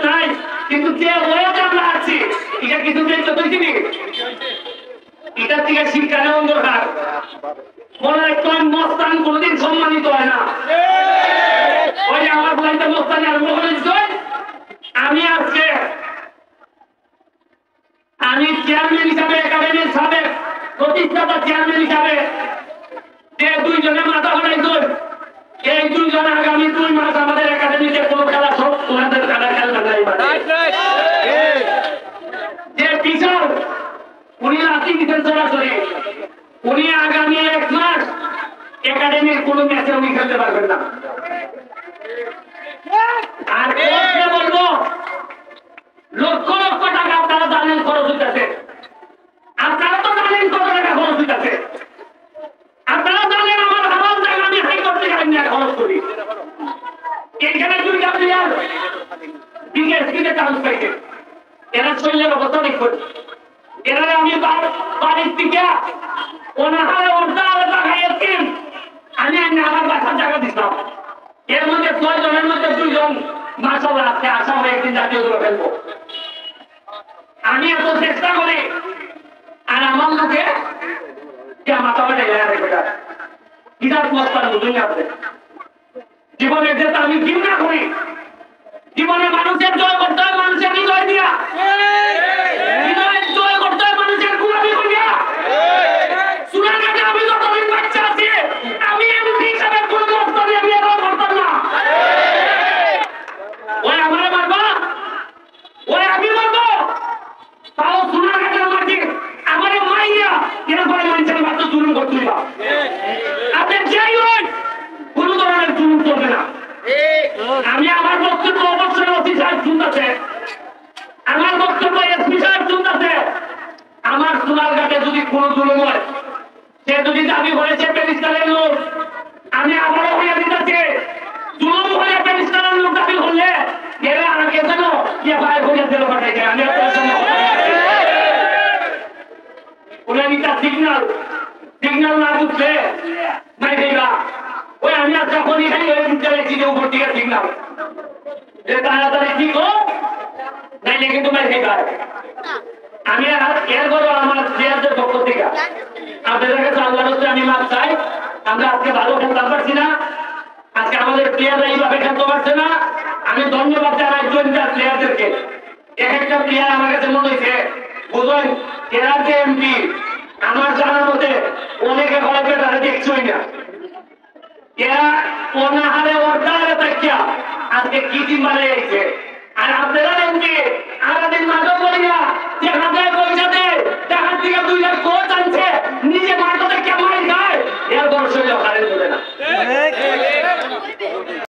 নাই কিন্তু যে ওয়েতে আমরা আছি এটা কিছু বেঁচে তো কিনি এটা থেকে শিক্ষা নেওয়া দরকার মনে রাখতে মস্তান কোনদিন সম্মানিত হয় না ওই যে আমার বলাইতে মস্তানি আরম্ভ করে দিচ্ছে আমি আজকে আমি চেয়ারম্যান হিসাবে একাডেমির সাবেক প্রতিষ্ঠাতা চেয়ারম্যান হিসাবে যে দুইজনে মাথা হলাইতো এই দুইজন আগামী 2 মাস আমাদের একাডেমিতে কোনো খেলা সব তোমাদের খেলা খেলবে যে টিচার উনি রাতি দিতেন সরাসরি উনি আগামী 1 মাস একাডেমির কোনো ম্যাচে উনি খেলতে পারবেন না আর কোচকে বলবো লক্ষ লক্ষ টাকা আপনারা জানেন খরচ হইতেছে আপনারা তো জানেন কত টাকা খরচ হইতেছে আপনারা জানেন আমার হামাল টাকা আমি হাইকোর্ট থেকে খরচ করি এখানে 2টা প্লেয়ার বিএসপিতে চান্স পাইছে এরা শরীরের অবস্থা দেখো এরা আমি বাড়ির থেকে অনাহারে অর্ধারে টাকাইছি আমি আমার বাসার জায়গা দিতাম এর মধ্যে 6 জনের মধ্যে 2 জন মাশাআল্লাহ আজকে আশা হয়ে একদিন জাতীয় দলে খেলবো আমি এত চেষ্টা করি আর আমার লোকে মাথা বেটা কিতাব মস্তান বুঝুন আপনি জীবনের যে আমি ঘৃণা করি জীবনে মানুষের জয় করতে হয় মানুষের হৃদয় দিয়া হৃদয়ের জয় করতে হয় মানুষের গোলামি করিয়া সুনারগাঁতে আমি যতদিন বাচ্চা আছি আমি এমপি হিসাবে কোন মস্তানি আমি এবার করতাম না ওই আমারে মারবা ওই আমি মারবো তাও সুনারগাঁতের মাটি আমারে মাইয়া এরপরে মানুষের মাত্র জুলুম করতে দিবা আপনি যাই হোক কোন ধরনের জুলুম চলবে না আমি আমার বক্তব্য অবশ্যই অতি সাহেব শুনতেছে আমার বক্তব্য এসপি সাহেব শুনতেছে আমার সোনারঘাটে যদি কোন জুলুম হয় সে যদি দাবি করেছে প্যারিস্টারের লোক আমি আবারও হইয়া দিতেছি জুলুম হয়ে প্যারিস্টারের লোক দাবি করলে এরা আগে যেন কে ভাই হইয়া দিল পাঠাইছে আমি আপনার সঙ্গে ওনার সিগন্যাল সিগন্যাল না বুঝলে নাই দেবা ওই আমি আর যখনই খাই ওই বুঝতে যে উপর দিকে সিগন্যাল যে তাড়াতাড়ি ঠিক হোক নাইলে কিন্তু মাই খাইবা আমি আর এর বড় আমার প্লেয়ারদের পক্ষ থেকে আপনাদের কাছে আল্লাহর হচ্ছে আমি মাপ চাই আমরা আজকে ভালো খেলতে পারছি না আজকে আমাদের প্লেয়াররা এইভাবে খেলতে পারছে না আমি ধন্যবাদ জানাই জয়েন্টার প্লেয়ারদেরকে এক একটা প্লেয়ার আমার কাছে মনে হয়েছে বুঝলেন এরা যে এমপি আমার জানার মতে অনেকে হয়তো তারা দেখছই না এরা অনাহারে অর্ধারে থাকিয়া আজকে কি দিন মারে গেছে আর আপনারা এমপি আমাদের মাঝে বলিয়া যে হাজার